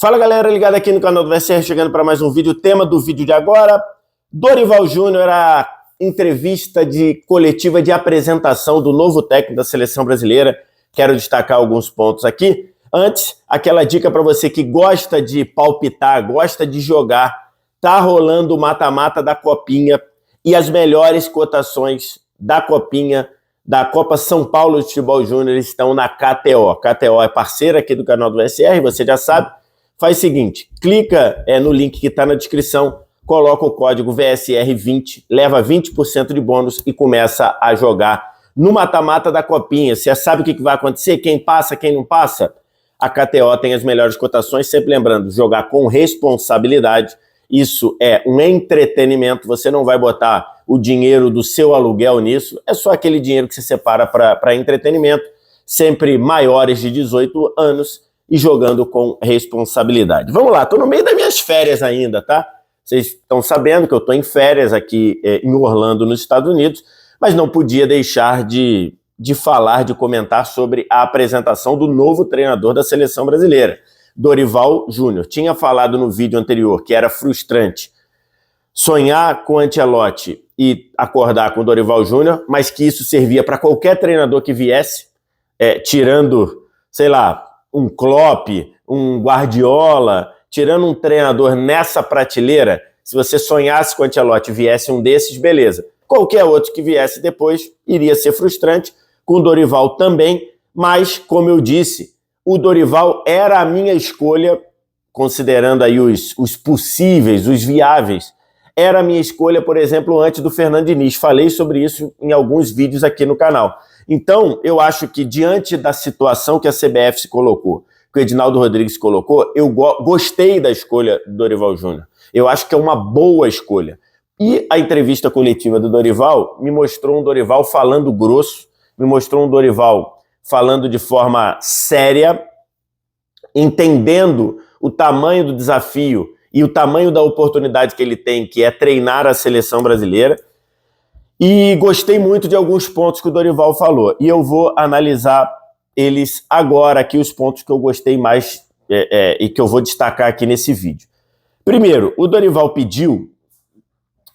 Fala galera, ligado aqui no canal do VSR, chegando para mais um vídeo. O tema do vídeo de agora: Dorival Júnior, a entrevista de coletiva de apresentação do novo técnico da seleção brasileira. Quero destacar alguns pontos aqui. Antes, aquela dica para você que gosta de palpitar, gosta de jogar. Tá rolando o mata-mata da Copinha e as melhores cotações da Copinha, da Copa São Paulo de Futebol Júnior, estão na KTO. KTO é parceira aqui do canal do VSR, você já sabe. Faz o seguinte, clica no link que está na descrição, coloca o código VSR20, leva 20% de bônus e começa a jogar no mata-mata da Copinha. Você sabe o que vai acontecer? Quem passa, quem não passa? A KTO tem as melhores cotações, sempre lembrando, jogar com responsabilidade. Isso é um entretenimento, você não vai botar o dinheiro do seu aluguel nisso, é só aquele dinheiro que você separa para entretenimento, sempre maiores de 18 anos, e jogando com responsabilidade. Vamos lá, estou no meio das minhas férias ainda, tá? Vocês estão sabendo que eu estou em férias aqui em Orlando, nos Estados Unidos, mas não podia deixar de falar, de comentar sobre a apresentação do novo treinador da seleção brasileira, Dorival Júnior. Tinha falado no vídeo anterior que era frustrante sonhar com Ancelotti e acordar com Dorival Júnior, mas que isso servia para qualquer treinador que viesse, tirando, sei lá, um Klopp, um Guardiola, tirando um treinador nessa prateleira. Se você sonhasse com o Ancelotti e viesse um desses, beleza. Qualquer outro que viesse depois iria ser frustrante, com o Dorival também, mas, como eu disse, o Dorival era a minha escolha, considerando aí os possíveis, os viáveis, era a minha escolha, por exemplo, antes do Fernando Diniz. Falei sobre isso em alguns vídeos aqui no canal. Então, eu acho que diante da situação que a CBF se colocou, que o Edinaldo Rodrigues colocou, eu gostei da escolha do Dorival Júnior. Eu acho que é uma boa escolha. E a entrevista coletiva do Dorival me mostrou um Dorival falando grosso, me mostrou um Dorival falando de forma séria, entendendo o tamanho do desafio e o tamanho da oportunidade que ele tem, que é treinar a seleção brasileira. E gostei muito de alguns pontos que o Dorival falou. E eu vou analisar eles agora aqui, os pontos que eu gostei mais e que eu vou destacar aqui nesse vídeo. Primeiro, o Dorival pediu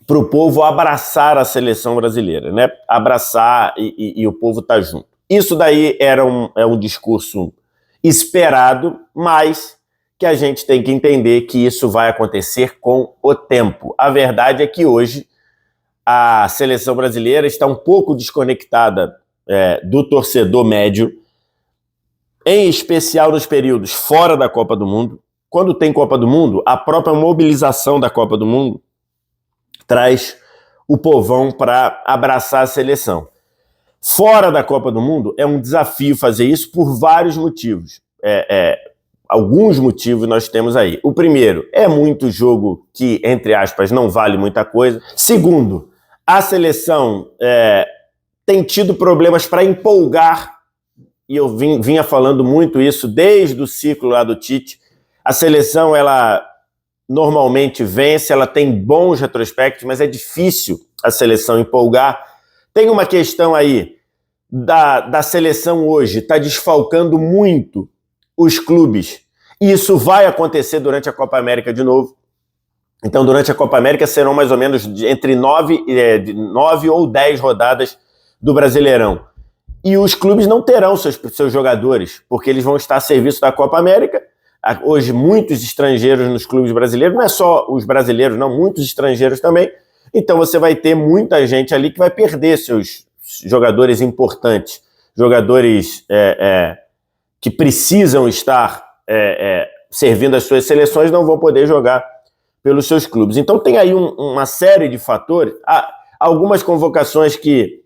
para o povo abraçar a seleção brasileira, né? Abraçar e o povo tá junto. Isso daí é um discurso esperado, mas que a gente tem que entender que isso vai acontecer com o tempo. A verdade é que hoje a seleção brasileira está um pouco desconectada do torcedor médio, em especial nos períodos fora da Copa do Mundo. Quando tem Copa do Mundo, a própria mobilização da Copa do Mundo traz o povão para abraçar a seleção. Fora da Copa do Mundo, é um desafio fazer isso por vários motivos. Alguns motivos nós temos aí. O primeiro, é muito jogo que, entre aspas, não vale muita coisa. Segundo, a seleção tem tido problemas para empolgar, e eu vinha falando muito isso desde o ciclo lá do Tite. A seleção, ela normalmente vence, ela tem bons retrospectos, mas é difícil a seleção empolgar. Tem uma questão aí da seleção hoje, está desfalcando muito os clubes, e isso vai acontecer durante a Copa América de novo. Então, durante a Copa América serão mais ou menos entre 9 ou 10 rodadas do Brasileirão. E os clubes não terão seus jogadores, porque eles vão estar a serviço da Copa América. Hoje, muitos estrangeiros nos clubes brasileiros, não é só os brasileiros, não, muitos estrangeiros também. Então, você vai ter muita gente ali que vai perder seus jogadores importantes, jogadores que precisam estar servindo as suas seleções, não vão poder jogar pelos seus clubes. Então tem aí uma série de fatores, algumas convocações que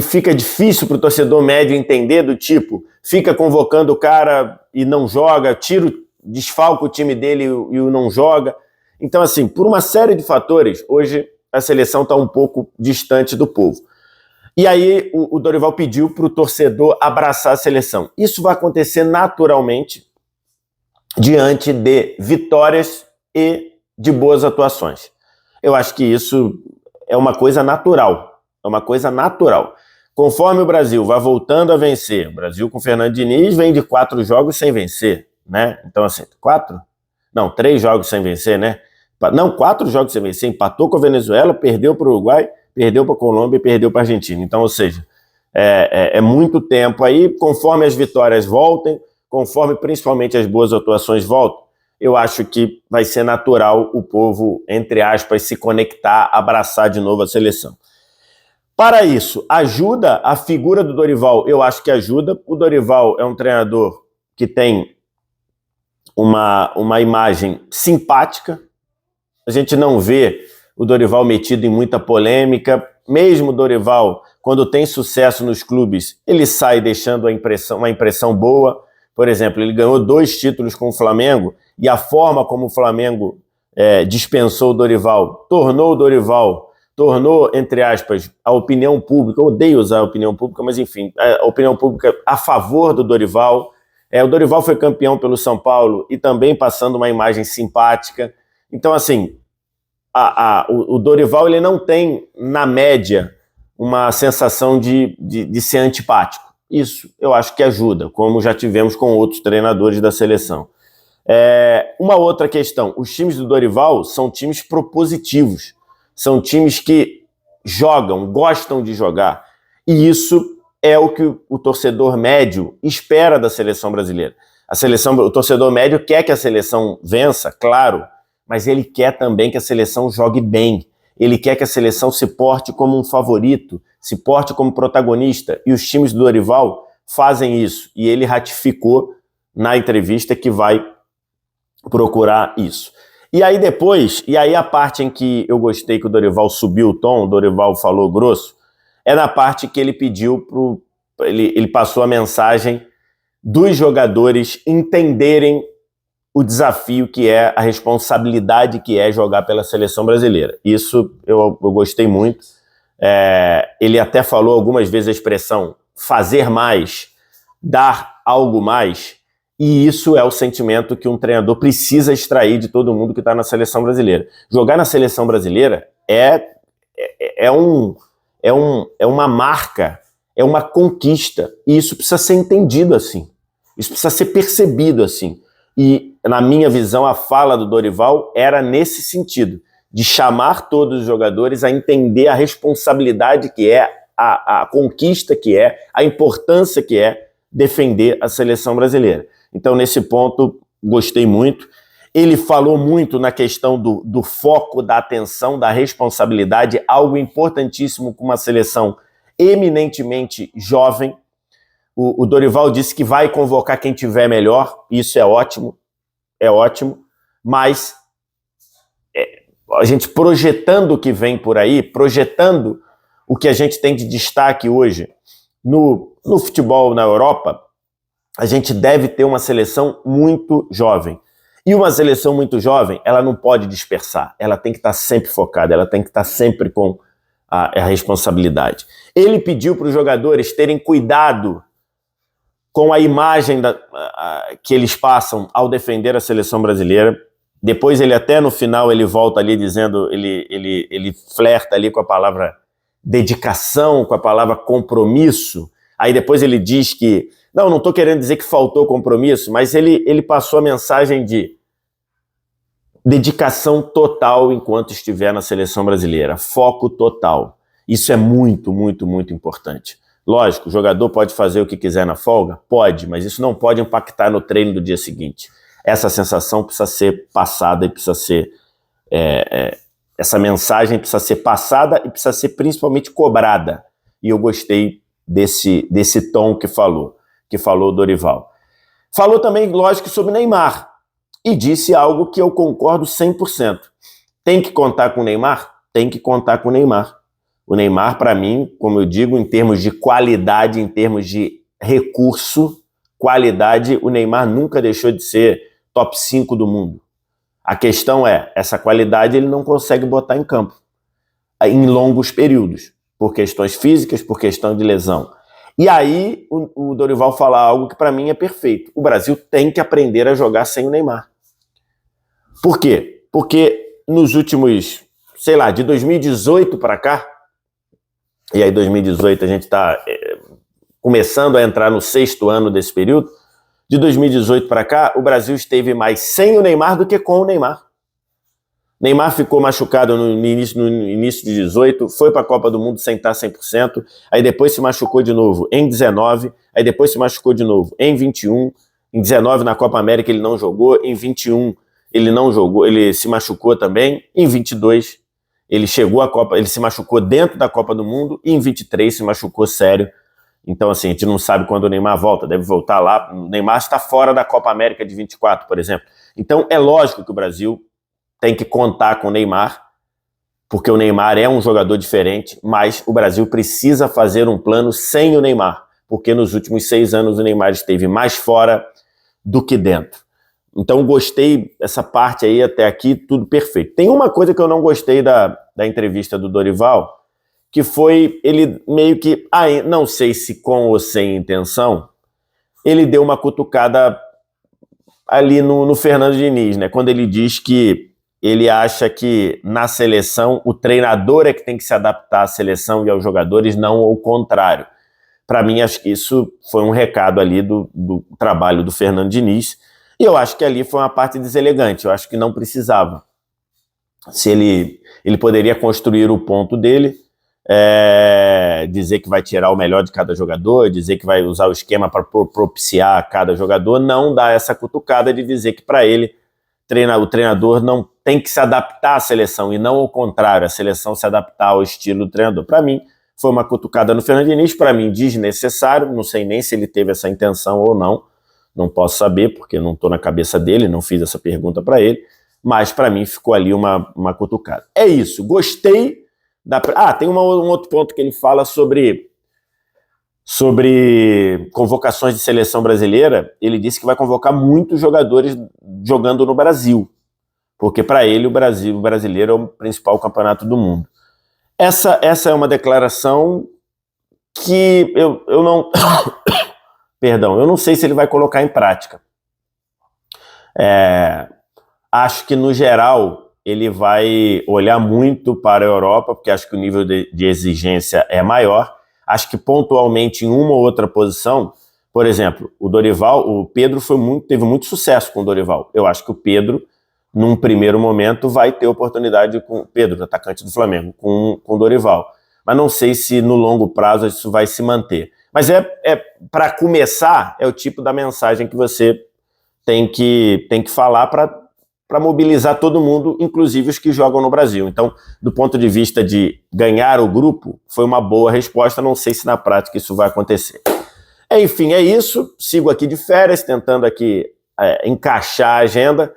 fica difícil para o torcedor médio entender, do tipo, fica convocando o cara e não joga, desfalca o time dele e o não joga. Então, assim, por uma série de fatores, hoje a seleção está um pouco distante do povo. E aí o Dorival pediu para o torcedor abraçar a seleção. Isso vai acontecer naturalmente diante de vitórias e de boas atuações. Eu acho que isso é uma coisa natural. É uma coisa natural. Conforme o Brasil vai voltando a vencer, o Brasil com o Fernando Diniz vem de 4 jogos sem vencer. né? Então, assim, 4? Não, 3 jogos sem vencer, né? Não, 4 jogos sem vencer. Empatou com a Venezuela, perdeu para o Uruguai, perdeu para a Colômbia e perdeu para a Argentina. Então, ou seja, é muito tempo aí. Conforme as vitórias voltem, conforme principalmente as boas atuações voltam, eu acho que vai ser natural o povo, entre aspas, se conectar, abraçar de novo a seleção. Para isso, ajuda a figura do Dorival? Eu acho que ajuda. O Dorival é um treinador que tem uma imagem simpática. A gente não vê o Dorival metido em muita polêmica. Mesmo o Dorival, quando tem sucesso nos clubes, ele sai deixando uma impressão boa. Por exemplo, ele ganhou 2 títulos com o Flamengo e a forma como o Flamengo dispensou o Dorival, tornou, entre aspas, a opinião pública, eu odeio usar a opinião pública, mas enfim, a opinião pública a favor do Dorival. O Dorival foi campeão pelo São Paulo e também passando uma imagem simpática. Então, assim, o Dorival ele não tem, na média, uma sensação de ser antipático. Isso eu acho que ajuda, como já tivemos com outros treinadores da seleção. Uma outra questão, os times do Dorival são times propositivos, são times que jogam, gostam de jogar, e isso é o que o torcedor médio espera da seleção brasileira. O torcedor médio quer que a seleção vença, claro, mas ele quer também que a seleção jogue bem. Ele quer que a seleção se porte como um favorito, se porte como protagonista, e os times do Dorival fazem isso, e ele ratificou na entrevista que vai procurar isso. E aí a parte em que eu gostei que o Dorival subiu o tom, o Dorival falou grosso, é na parte que ele pediu ele passou a mensagem dos jogadores entenderem o desafio que é, a responsabilidade que é jogar pela seleção brasileira. Isso eu gostei muito. Ele até falou algumas vezes a expressão fazer mais, dar algo mais, e isso é o sentimento que um treinador precisa extrair de todo mundo que está na seleção brasileira. Jogar na seleção brasileira é uma marca, é uma conquista, e isso precisa ser entendido assim. Isso precisa ser percebido assim. E, na minha visão, a fala do Dorival era nesse sentido, de chamar todos os jogadores a entender a responsabilidade que é, a conquista que é, a importância que é defender a seleção brasileira. Então, nesse ponto, gostei muito. Ele falou muito na questão do foco, da atenção, da responsabilidade, algo importantíssimo com uma seleção eminentemente jovem. O Dorival disse que vai convocar quem tiver melhor, isso é ótimo, mas a gente projetando o que vem por aí, projetando o que a gente tem de destaque hoje no futebol na Europa, a gente deve ter uma seleção muito jovem. E uma seleção muito jovem, ela não pode dispersar, ela tem que estar sempre focada, ela tem que estar sempre com a responsabilidade. Ele pediu para os jogadores terem cuidado com a imagem que eles passam ao defender a seleção brasileira. Depois ele até no final ele volta ali dizendo, ele flerta ali com a palavra dedicação, com a palavra compromisso. Aí depois ele diz que, não estou querendo dizer que faltou compromisso, mas ele passou a mensagem de dedicação total enquanto estiver na seleção brasileira, foco total. Isso é muito, muito, muito importante. Lógico, o jogador pode fazer o que quiser na folga? Pode, mas isso não pode impactar no treino do dia seguinte. Essa sensação precisa ser passada e precisa ser... essa mensagem precisa ser passada e precisa ser principalmente cobrada. E eu gostei desse tom que falou o Dorival. Falou também, lógico, sobre Neymar. E disse algo que eu concordo 100%. Tem que contar com o Neymar? Tem que contar com o Neymar. O Neymar, para mim, como eu digo, em termos de qualidade, em termos de recurso, qualidade, o Neymar nunca deixou de ser top 5 do mundo. A questão é, essa qualidade ele não consegue botar em campo em longos períodos, por questões físicas, por questão de lesão. E aí o Dorival fala algo que para mim é perfeito. O Brasil tem que aprender a jogar sem o Neymar. Por quê? Porque nos últimos, de 2018 para cá, e aí 2018 a gente está começando a entrar no 6º ano desse período, De 2018 para cá, o Brasil esteve mais sem o Neymar do que com o Neymar. Neymar ficou machucado no início de 18, foi para a Copa do Mundo sem estar 100%, aí depois se machucou de novo em 19, aí depois se machucou de novo em 21, em 19 na Copa América ele não jogou, em 21 ele não jogou, ele se machucou também, em 22 ele chegou à Copa, ele se machucou dentro da Copa do Mundo, e em 23 se machucou sério. Então, assim, a gente não sabe quando o Neymar volta, deve voltar lá. O Neymar está fora da Copa América de 24, por exemplo. Então, é lógico que o Brasil tem que contar com o Neymar, porque o Neymar é um jogador diferente, mas o Brasil precisa fazer um plano sem o Neymar, porque nos últimos 6 anos o Neymar esteve mais fora do que dentro. Então, gostei dessa parte aí até aqui, tudo perfeito. Tem uma coisa que eu não gostei da entrevista do Dorival, que foi ele meio que, não sei se com ou sem intenção, ele deu uma cutucada ali no Fernando Diniz, né? Quando ele diz que ele acha que na seleção o treinador é que tem que se adaptar à seleção e aos jogadores, não o contrário. Para mim, acho que isso foi um recado ali do trabalho do Fernando Diniz, e eu acho que ali foi uma parte deselegante, eu acho que não precisava. Se ele poderia construir o ponto dele, dizer que vai tirar o melhor de cada jogador, dizer que vai usar o esquema para propiciar cada jogador, não dar essa cutucada de dizer que para ele o treinador não tem que se adaptar à seleção, e não ao contrário, a seleção se adaptar ao estilo do treinador. Para mim, foi uma cutucada no Fernando Diniz, para mim desnecessário, não sei nem se ele teve essa intenção ou não posso saber, porque não estou na cabeça dele, não fiz essa pergunta para ele, mas para mim ficou ali uma cutucada. É isso, gostei tem um outro ponto que ele fala sobre convocações de seleção brasileira. Ele disse que vai convocar muitos jogadores jogando no Brasil, porque para ele o brasileiro é o principal campeonato do mundo. Essa é uma declaração que eu não perdão, eu não sei se ele vai colocar em prática. Acho que no geral ele vai olhar muito para a Europa, porque acho que o nível de exigência é maior. Acho que pontualmente em uma ou outra posição, por exemplo, o Pedro teve muito sucesso com o Dorival. Eu acho que o Pedro, num primeiro momento, vai ter oportunidade com o Pedro, atacante do Flamengo, com o Dorival. Mas não sei se no longo prazo isso vai se manter. Mas para começar, é o tipo da mensagem que você tem que falar para mobilizar todo mundo, inclusive os que jogam no Brasil. Então, do ponto de vista de ganhar o grupo, foi uma boa resposta, não sei se na prática isso vai acontecer. Enfim, é isso, sigo aqui de férias, tentando aqui encaixar a agenda.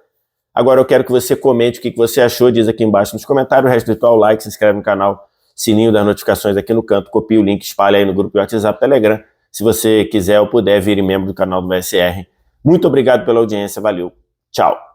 Agora eu quero que você comente o que você achou, diz aqui embaixo nos comentários, o resto do ritual, like, se inscreve no canal, sininho das notificações aqui no canto, copia o link, espalha aí no grupo do WhatsApp, Telegram, se você quiser ou puder, vire membro do canal do VSR. Muito obrigado pela audiência, valeu, tchau.